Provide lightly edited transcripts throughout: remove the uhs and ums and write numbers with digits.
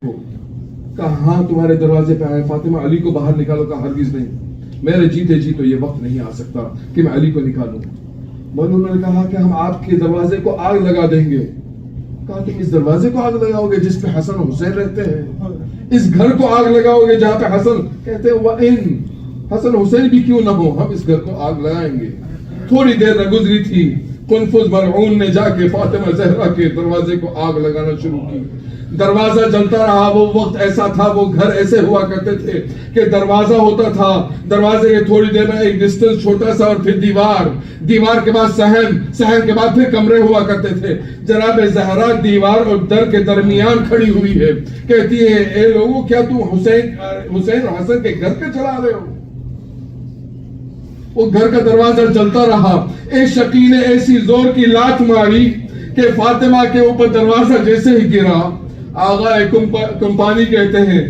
کہا ہاں تمہارے دروازے پہ آئے فاطمہ علی کو باہر نکالو. کہا ہرگز نہیں, میرے جیتے جی تو یہ وقت نہیں آ سکتا کہ میں علی کو نکالوں. انہوں نے کہا کہ ہم آپ کے دروازے کو آگ لگا دیں گے. کہا تم اس دروازے کو آگ لگاؤ گے جس پہ حسن و حسین رہتے ہیں, اس گھر کو آگ لگاؤ گے جہاں پہ حسن کہتے ہیں وَإِن حسن حسین بھی کیوں نہ ہو ہم اس گھر کو آگ لگائیں گے. تھوڑی دیر نہ گزری تھی قنفذ ملعون نے جا کے فاطمہ زہرا کے دروازے کو آگ لگانا شروع کی. دروازہ جلتا رہا. وہ وقت ایسا تھا, وہ گھر ایسے ہوا کرتے تھے کہ دروازہ ہوتا تھا, دروازے کے تھوڑی دیر میں ایک ڈسٹنس چھوٹا سا, اور پھر دیوار کے بعد صحن کے بعد پھر کمرے ہوا کرتے تھے. جناب زہرا دیوار اور در کے درمیان کھڑی ہوئی ہے, کہتی ہے اے لوگوں کیا تم حسین اور حسن کے گھر پہ چلا رہے ہو؟ وہ گھر کا دروازہ چلتا رہا. ایک شقی نے ایسی زور کی لات ماری کہ فاطمہ کے اوپر دروازہ جیسے ہی گرا. آغائے کمپانی کہتے ہیں,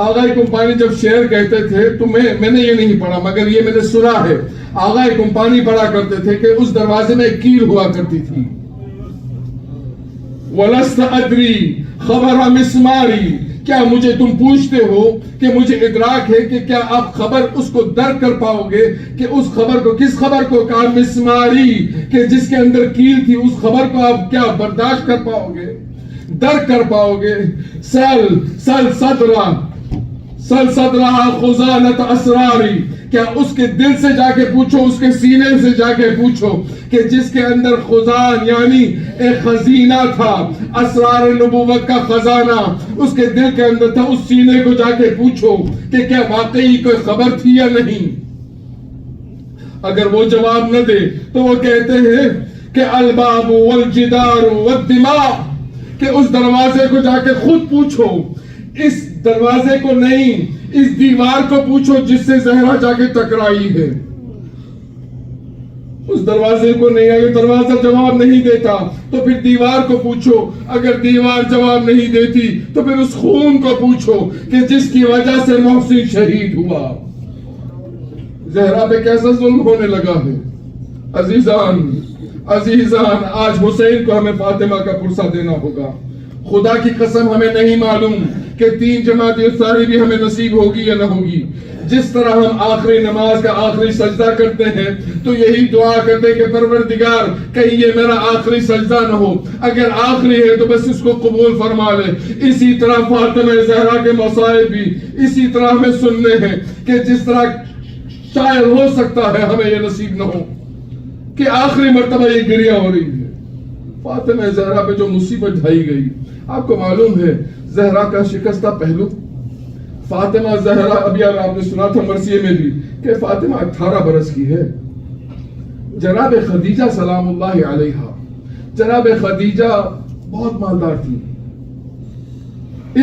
آغائے کمپانی جب شعر کہتے تھے تو میں نے یہ نہیں پڑھا مگر یہ میں نے سنا ہے. آغائے کمپانی پڑھا کرتے تھے کہ اس دروازے میں ایک کیل ہوا کرتی تھی. وَلَسْتَ أَدْرِي خَبَرَ مِسْمَارِي, کیا مجھے تم پوچھتے ہو کہ مجھے ادراک ہے کہ کیا آپ خبر اس کو درک کر پاؤ گے کہ اس خبر کو, کس خبر کو؟ کہا مسماری, کہ جس کے اندر کیل تھی, اس خبر کو آپ کیا برداشت کر پاؤ گے, درک کر پاؤ گے؟ سل صدرہ خزانت اسراری, کیا اس کے دل سے جا کے پوچھو, اس کے سینے سے جا کے پوچھو کہ جس کے اندر خزان یعنی ایک خزینہ تھا, اسرار نبوت کا خزانہ اس کے دل کے اندر تھا, اس سینے کو جا کے پوچھو کہ کیا واقعی کوئی خبر تھی یا نہیں. اگر وہ جواب نہ دے تو وہ کہتے ہیں کہ الباب والجدار والدماء, کہ اس دروازے کو جا کے خود پوچھو, اس دروازے کو نہیں, اس دیوار کو پوچھو جس سے زہرا جا کے ٹکرائی ہے. اس دروازے کو نہیں, اگر دروازہ جواب نہیں دیتا تو پھر دیوار کو پوچھو, اگر دیوار جواب نہیں دیتی تو پھر اس خون کو پوچھو کہ جس کی وجہ سے محسن شہید ہوا. زہرا پہ کیسا ظلم ہونے لگا ہے. عزیزان آج حسین کو ہمیں فاطمہ کا پرسہ دینا ہوگا. خدا کی قسم ہمیں نہیں معلوم کہ 3 جماعت افطاری بھی ہمیں نصیب ہوگی یا نہ ہوگی. جس طرح ہم آخری نماز کا آخری سجدہ کرتے ہیں تو یہی دعا کرتے ہیں کہ پروردگار کہیں یہ میرا آخری سجدہ نہ ہو, اگر آخری ہے تو بس اس کو قبول فرما لے. اسی طرح فاطمہ زہرا کے مصائب بھی اسی طرح ہمیں سننے ہیں کہ جس طرح شاید ہو سکتا ہے ہمیں یہ نصیب نہ ہو کہ آخری مرتبہ یہ گریہ ہو رہی ہے. فاطمہ زہرا پہ جو مصیبت ڈھائی گئی, آپ کو معلوم ہے زہرا کا شکستہ پہلو. فاطمہ زہرا ابھی آپ نے سنا تھا مرثیے میں بھی کہ فاطمہ 18 برس کی ہے. جناب خدیجہ سلام اللہ علیہا, جناب خدیجہ بہت مالدار تھی,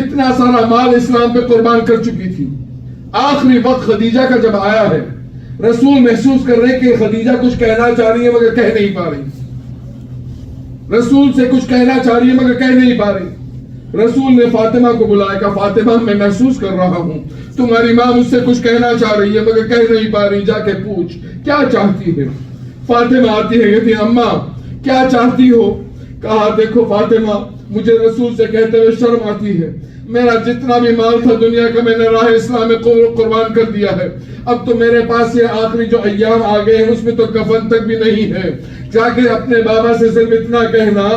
اتنا سارا مال اسلام پہ قربان کر چکی تھی. آخری وقت خدیجہ کا جب آیا ہے, رسول محسوس کر رہے کہ خدیجہ کچھ کہنا چاہ رہی ہے مگر کہہ نہیں پا رہی. رسول سے کچھ کہنا چاہ رہی ہے مگر کہہ نہیں پا رہی. رسول نے فاطمہ کو بلایا, کہ فاطمہ میں محسوس کر رہا ہوں تمہاری ماں مجھ سے کچھ کہنا چاہ رہی ہے مگر کہہ نہیں پا رہی, جا کے پوچھ کیا چاہتی ہے. فاطمہ آتی ہے, کہتی ہے اماں کیا چاہتی ہو. کہا دیکھو فاطمہ مجھے رسول سے کہتے ہوئے شرم آتی ہے, میرا جتنا بھی مال تھا دنیا کا میں نے راہ اسلام میں قربان کر دیا ہے. اب تو میرے پاس یہ آخری جو ایام آ گئے ہیں اس میں تو کفن تک بھی نہیں ہے. جا کے اپنے بابا سے صرف اتنا کہنا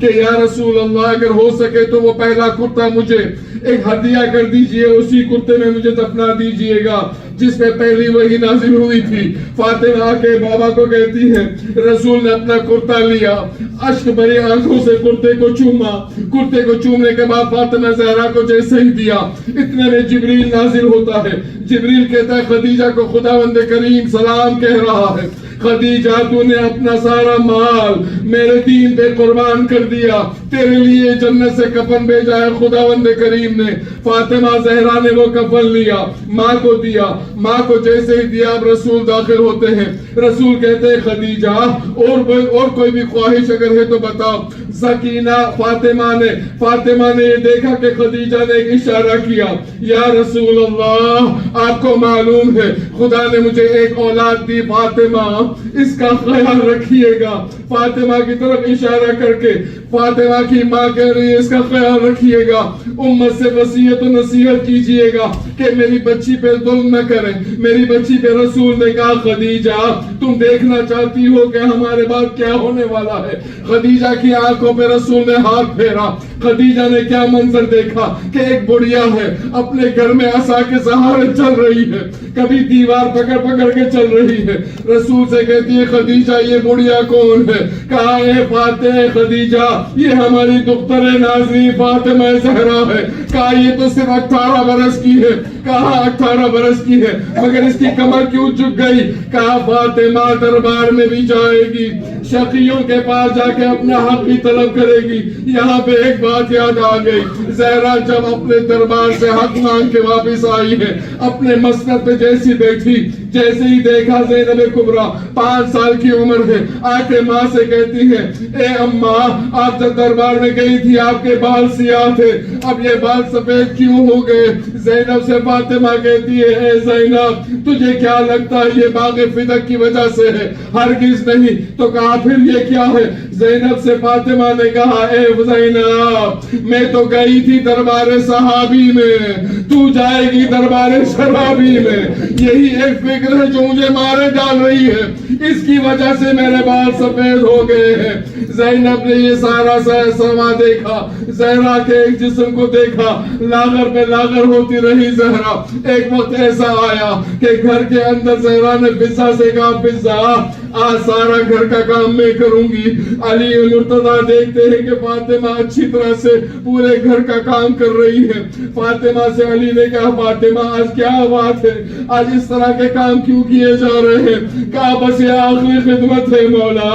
کہ یا رسول اللہ اگر ہو سکے تو وہ پہلا کرتا مجھے ایک ہدیہ کر دیجئے, اسی کرتے میں مجھے دفنا دیجئے گا جس پہ پہلی وحی نازل ہوئی تھی. فاطمہ آ کے بابا کو کہتی ہے, رسول نے اپنا کرتا لیا, اشک بھری آنکھوں سے کرتے کو چوما, کرتے کو چومنے کے بعد فاطمہ زہرا کو جیسے ہی دیا اتنے میں جبریل نازل ہوتا ہے. جبریل کہتا ہے خدیجہ کو خداوند کریم سلام کہہ رہا ہے, خدیجہ تو نے اپنا سارا مال میرے دین پہ قربان کر دیا, تیرے لیے جنت سے کفن بھیجا ہے خداوند کریم نے. فاطمہ زہرا نے وہ کفن لیا, ماں کو دیا, ماں کو جیسے ہی دیا اب رسول داخل ہوتے ہیں. رسول کہتے ہیں خدیجہ اور کوئی بھی خواہش اگر ہے تو بتاؤ. سکینہ فاطمہ نے یہ دیکھا کہ خدیجہ نے ایک اشارہ کیا، یا رسول اللہ آپ کو معلوم ہے خدا نے مجھے ایک اولاد دی فاطمہ، اس کا خیال رکھیے گا۔ فاطمہ کی طرف اشارہ کر کے فاطمہ کی ماں کہہ رہی ہے اس کا خیال رکھیے گا، امت سے وصیت و نصیحت کیجئے گا کہ میری بچی پہ ظلم نہ کریں۔ میری بچی پہ رسول نے کہا خدیجہ تم دیکھنا چاہتی ہو کہ ہمارے بعد کیا ہونے والا ہے؟ خدیجہ کی آنکھوں پہ رسول نے ہاتھ پھیرا۔ خدیجہ نے کیا منظر دیکھا کہ ایک بڑھیا ہے اپنے گھر میں عصا کے سہارے چل رہی ہے، کبھی دیوار پکڑ پکڑ کے چل رہی ہے۔ رسول سے کہتی ہے خدیجہ یہ بڑھیا کون ہے؟ کہا اے فاطمہ خدیجہ یہ ہماری دختر نازنین فاطمہ زہرا ہے۔ کہا یہ تو صرف 18 برس کی ہے۔ کہا 18 برس کی ہے مگر اس کی کمر کیوں جھک گئی؟ کہا فاطمہ دربار میں بھی جائے گی، شقیوں کے پاس جا کے اپنا حق بھی طلب کرے گی۔ یہاں پہ ایک بات یاد آ گئی، زہرا جب اپنے دربار سے حق مانگ کے واپس آئی ہے، اپنے مسند پہ جیسی بیٹھی، جیسے ہی دیکھا زینب کبریٰ 5 سال کی عمر ہے، آ کے ماں سے کہتی ہے اے اماں آپ جب دربار میں گئی تھی آپ کے بال سیاہ تھے، اب یہ بال سفید کیوں ہو گئے؟ زینب سے فاطمہ کہتی ہے اے زینب تجھے کیا لگتا ہے یہ باغ فدق کی وجہ سے ہے؟ ہرگز نہیں۔ تو کہا پھر یہ کیا ہے؟ زینب سے فاطمہ نے کہا اے زینب میں تو گئی تھی دربار صحابی میں، تو جائے گی دربار شرابی میں۔ یہی ایک فکر ہے جو مجھے مارے ڈال رہی ہے، اس کی وجہ سے میرے بال سفید ہو گئے ہیں۔ زینب نے یہ سارا سما دیکھا، زہرا کے ایک جسم کو دیکھا، لاغر پہ لاغر ہوتی رہی زہرا۔ ایک وقت ایسا آیا کہ گھر کے اندر زہرا نے فضا سے کہا فضا آج سارا گھر کا کام میں کروں گی۔ علی مرتضیٰ دیکھتے ہیں کہ فاطمہ اچھی طرح سے پورے گھر کا کام کر رہی ہے۔ فاطمہ سے علی نے کہا فاطمہ آج کیا بات ہے، آج اس طرح کے کام کیوں کیے جا رہے ہیں؟ کہا بس یہ آخری خدمت ہے مولا،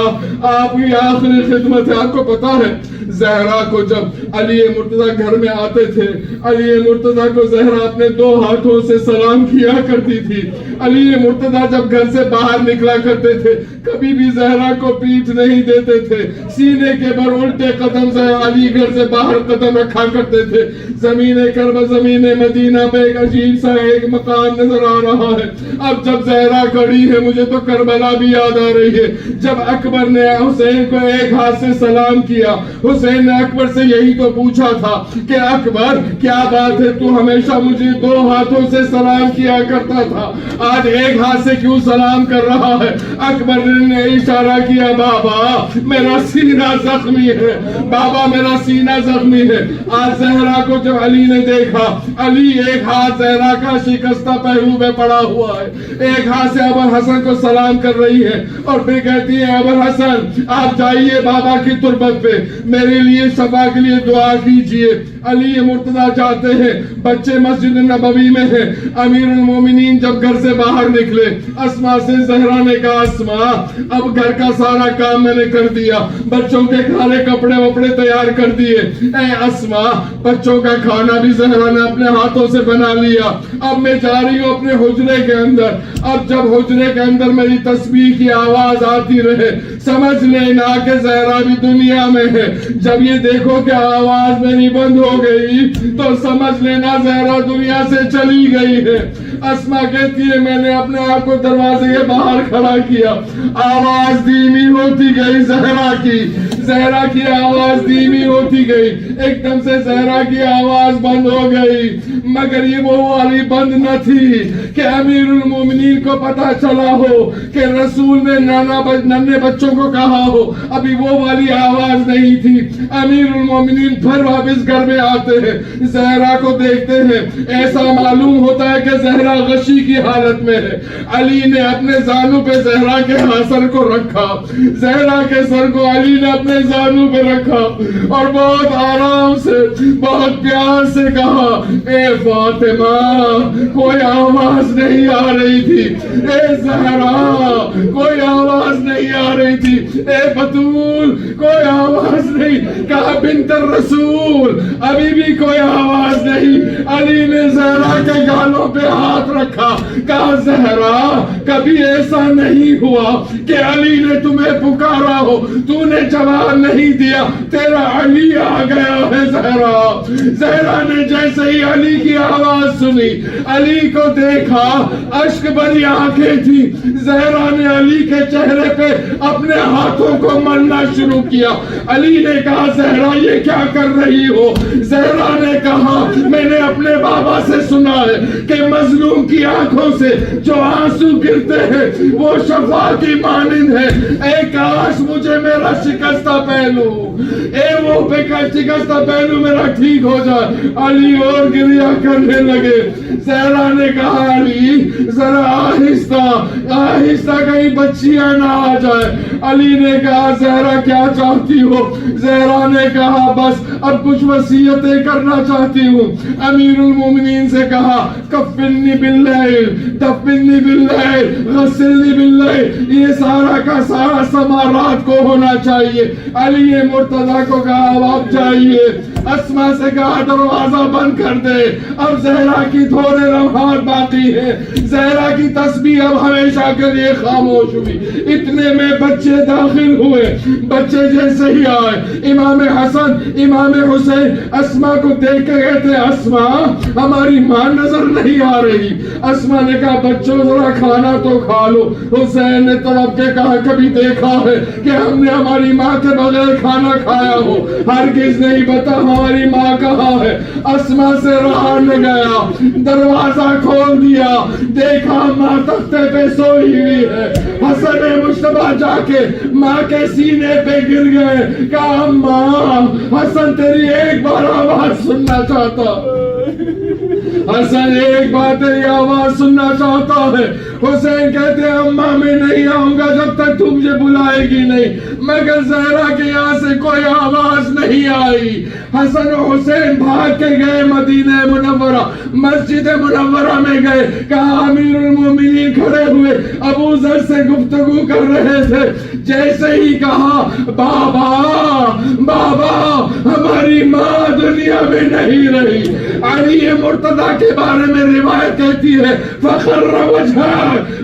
آپ کی آخری خدمت ہے۔ آپ کو پتا ہے زہرا کو جب علی مرتضیٰ گھر میں آتے تھے، علی مرتضیٰ کو زہرا اپنے 2 ہاتھوں سے سلام کیا کرتی تھی۔ علی مرتضیٰ جب گھر سے باہر نکلا کرتے تھے کبھی بھی زہرا کو پیٹھ نہیں دیتے تھے، سینے کے بر الٹے قدم سے علی گھر سے باہر قدم رکھا کرتے تھے۔ زمین کربلا زمین مدینہ پہ ایک عجیب سا ایک مقام نظر آ رہا ہے۔ اب جب زہرا کھڑی ہے مجھے تو کربلا بھی یاد آ رہی ہے، جب اکبر نے حسین کو ایک ہاتھ سے سلام کیا، حسین نے اکبر سے یہی تو پوچھا تھا کہ اکبر کیا بات ہے تو ہمیشہ مجھے 2 ہاتھوں سے سلام کیا کرتا تھا، آج ایک ہاتھ سے کیوں سلام کر رہا ہے؟ اکبر نے اشارہ کیا بابا میرا سینہ زخمی ہے، بابا میرا سینہ زخمی ہے۔ آج زہرا کو جب علی نے دیکھا، علی ایک ہاتھ زہرا کا شکستہ پہلو میں پڑا ہوا ہے، ایک ہاتھ سے ابوالحسن کو سلام کر رہی ہے اور پھر کہتی ہے ابوالحسن آپ جائیے بابا کی تربت پہ میرے لیے شفا کے لیے دعا کیجئے۔ علی مرتضیٰ جاتے ہیں، بچے مسجد نبوی میں ہیں۔ امیر المومنین جب گھر سے باہر نکلے، اسما سے زہرا نے کہا اسما اب گھر کا سارا کام میں نے کر دیا، بچوں کے کھانے کپڑے وپڑے تیار کر دیے۔ اے اسما بچوں کا کھانا بھی زہرا نے اپنے ہاتھوں سے بنا لیا، اب میں جا رہی ہوں اپنے حجرے کے اندر۔ اب جب حجرے کے اندر میری تسبیح کی آواز آتی رہے سمجھ لینا کہ زہرا بھی دنیا میں ہے، جب یہ دیکھو کہ آواز میری بند ہو گئی تو سمجھ لینا زہرا دنیا سے چلی گئی ہے۔ اسما کہتی ہے میں نے اپنے آپ کو دروازے کے باہر کھڑا کیا، آواز دھیمی ہوتی گئی زہرا کی آواز دھیمی ہوتی گئی، ایک دم سے زہرا کی آواز بند ہو گئی، مگر یہ وہ والی بند نہ تھی کہ امیر المومنین کو پتا چلا ہو کہ رسول نے ننھے بچوں کو کہا ہو، ابھی وہ والی آواز نہیں تھی۔ امیر المومنین پھر واپس گھر میں آتے ہیں، زہرا کو دیکھتے ہیں، ایسا معلوم ہوتا ہے کہ زہرا غشی کی حالت میں ہے۔ علی نے اپنے زانوں پہ زہرا کے سر کو رکھا، زہرا کے سر کو علی نے اپنے زانوں پہ رکھا اور بہت آرام سے بہت پیار سے کہا اے فاطمہ، کوئی آواز نہیں آ رہی تھی، اے زہرا کوئی آواز نہیں آ رہی تھی، اے بطول کوئی آواز نہیں، کہا بنت الرسول ابھی بھی کوئی آواز نہیں۔ علی نے زہرا کے گالوں پہ ہاتھ رکھا، کہا زہرا کبھی ایسا نہیں ہوا کہ علی نے تمہیں پکارا ہو، تو نے جواب نہیں دیا، تیرا علی آ گیا ہے زہرا۔ زہرا نے جیسے ہی علی کی آواز سنی، علی کو دیکھا، اشک بھری آنکھیں تھی، زہرا نے علی کے چہرے پہ اپنے ہاتھوں کو ملنا شروع کیا۔ علی نے کہا زہرا یہ کیا کر رہی ہو؟ زہرا نے کہا میں نے اپنے بابا سے سنا ہے کہ مظلوم کی آنکھوں سے جو آنسو گرتے ہیں وہ شفا کی مانند ہے۔ اے کاش مجھے میرا شکستہ پہلو، اے وہ شکستہ پہلو میرا ٹھیک ہو جائے۔ علی اور گریہ کرنے لگے۔ زہرا نے کہا علی ذرا آہستہ آہستہ کہیں بچیاں نہ آ جائے۔ علی نے کہا زہرا کیا چاہتی ہو؟ زہرا نے کہا بس اب کچھ وصیتیں کرنا چاہتی ہوں۔ امیر المومنین سے کہا کفنی باللیل دفنی باللیل غسلنی باللیل، یہ سارا کا سارا سمارات کو ہونا چاہیے۔ علی مرتضیٰ کو کہا اب آپ جائیے۔ اسما سے کہا دروازہ بند کر دے، اب زہرا کی تھوڑے لمحات باقی ہیں۔ زہرا کی تسبیح اب ہمیشہ کے لیے خاموش ہوئی۔ اتنے میں بچے داخل ہوئے۔ بچے جیسے ہی آئے، امام حسن امام حسین اسما کو دیکھ کے کہتے اسما ہماری ماں نظر نہیں آ رہی۔ اسما نے کہا بچوں ذرا کھانا تو کھا لو۔ حسین نے طرف کے کہا کبھی دیکھا ہے کہ ہم نے ہماری ماں کے بغیر کھانا کھایا ہو؟ ہرگز نہیں، بتا ہماری ماں کہاں ہے؟ اسما سے رہا نہ گیا، دروازہ کھول دیا، دیکھا ماں تختے پہ سوئی ہوئی ہے۔ حسن مشتبہ جا کے ماں کے سینے پہ گر گئے، کہا ماں حسن تیری ایک بار آواز سننا چاہتا، حسن ایک بار تیری آواز سننا چاہتا ہے۔ حسین کہتے ہیں اماں میں نہیں آؤں گا جب تک تم مجھے بلائے گی نہیں، مگر زہرا کے یہاں سے کوئی آواز نہیں آئی۔ حسن و حسین بھاگ کے گئے مدینہ منورہ، مسجد منورہ میں گئے، کہا امیر المومنین کھڑے ہوئے ابو ذر سے گفتگو کر رہے تھے۔ جیسے ہی کہا بابا بابا ہماری ماں دنیا میں نہیں رہی۔ علی مرتضیٰ کے بارے میں روایت کہتی ہے فخر وجہ،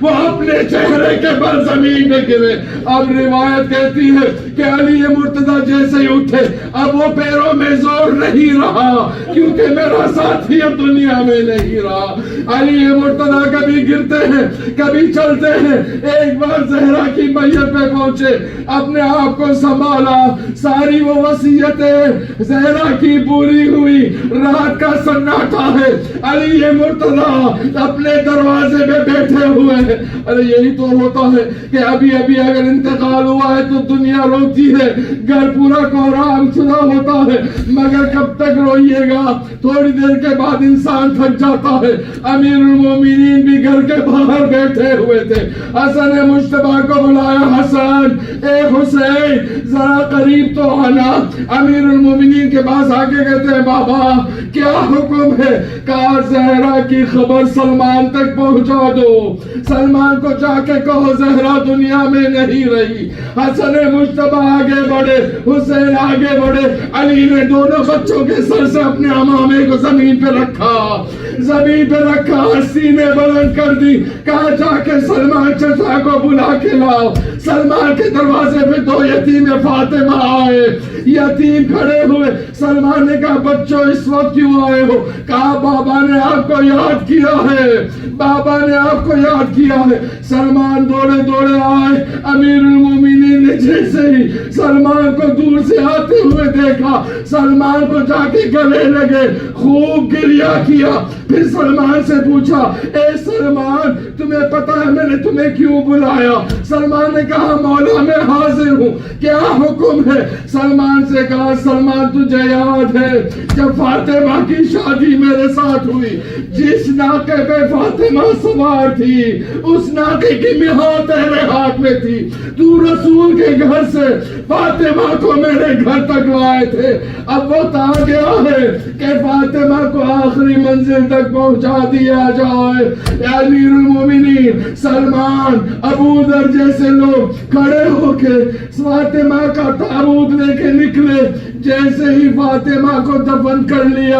وہ اپنے چہرے کے بل زمین میں گرے۔ اب روایت کہتی ہے کہ علی مرتضیٰ جیسے ہی اٹھے اب وہ پیروں میں زور نہیں رہا، کیونکہ میرا ساتھی اب دنیا میں نہیں رہا۔ علی مرتضیٰ کبھی گرتے ہیں کبھی چلتے ہیں۔ ایک بار زہرا کی میت پہ پہنچے، اپنے آپ کو سنبھالا، ساری وہ وصیتیں زہرا کی پوری ہوئی۔ رات کا سناٹا ہے، علی مرتضیٰ اپنے دروازے پہ بیٹھے ہوئے ہیں۔ ارے یہی تو ہوتا ہے کہ ابھی ابھی اگر انتقال ہوا ہے تو دنیا روتی ہے، گھر پورا کوہرام شدہ ہوتا ہے، مگر کب تک روئیے گا؟ تھوڑی دیر کے بعد انسان تھک جاتا ہے۔ امیر المومنین بھی گھر کے باہر بیٹھے ہوئے تھے۔ حسن مشتبہ کو بلایا، حسن اے حسین ذرا قریب تو آنا۔ امیر المومنین کے پاس آ کے کہتے ہیں بابا کیا حکم ہے؟ کہا زہرا کی خبر سلمان تک پہنچا دو، سلمان کو جا کے کہو زہرا دنیا میں نہیں رہی۔ حسن مشتبہ آگے بڑھے، حسین آگے بڑھے، علی نے دونوں بچوں کے سر سے اپنے امامے کو زمین پہ رکھا، زمین پہ رکھا، سینے بلند کر دی، کہا جا کے سلمان چچا کو بلا کے لاؤ۔ سلمان کے دروازے پہ دو یتیم فاطمہ آئے، یتیم کھڑے ہوئے۔ سلمان نے کہا بچوں اس وقت کیوں آئے ہو؟ کہا بابا نے آپ کو یاد کیا ہے، بابا نے آپ کو یاد کیا ہے۔ سلمان دوڑے دوڑے آئے۔ امیر المومنین نے جیسے ہی سلمان کو دور سے آتے ہوئے دیکھا، سلمان کو جا کے گلے لگے، خوب گریہ کیا۔ پھر سلمان سے پوچھا اے سلمان تمہیں پتا ہے میں نے تمہیں کیوں بلایا؟ سلمان نے کہا مولا میں حاضر ہوں، کیا حکم ہے؟ سلمان سے کہا سلمان تجھے یاد ہے جب فاطمہ کی شادی میرے ساتھ ہوئی، جس ناکے پہ فاطمہ سوار تھی اس ناکے کی مہار تیرے ہاتھ میں تھی، تو رسول کے گھر سے فاطمہ کو میرے گھر تک لائے تھے۔ اب وقت آ گیا ہے کہ فاطمہ کو آخری منزل تک پہنچا دیا جائے. امیر المومنین سلمان، ابو ذر جیسے لوگ کھڑے ہو کے فاطمہ کا تابوت لے کے نکلے. جیسے ہی فاطمہ کو دفن کر لیا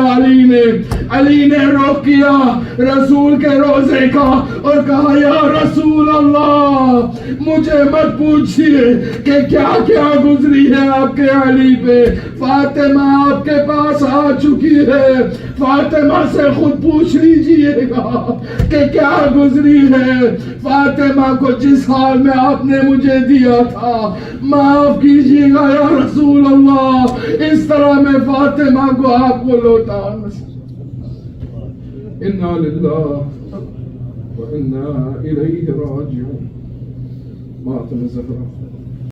علی نے روک کیا رسول کے روزے کا اور کہا یا رسول اللہ مجھے مت پوچھئے کہ کیا کیا گزری ہے آپ کے علی پہ. فاطمہ آپ کے پاس آ چکی ہے، فاطمہ سے خود پوچھ لیجئے گا کہ کیا گزری ہے. فاطمہ کو جس حال میں آپ نے مجھے دیا تھا معاف کیجئے گا یا رسول اللہ، اس طرح میں فاطمہ کو آپ کو لوٹا نہ سکتا. انا للہ و انا الیہ راجعون. ماتم زہرا.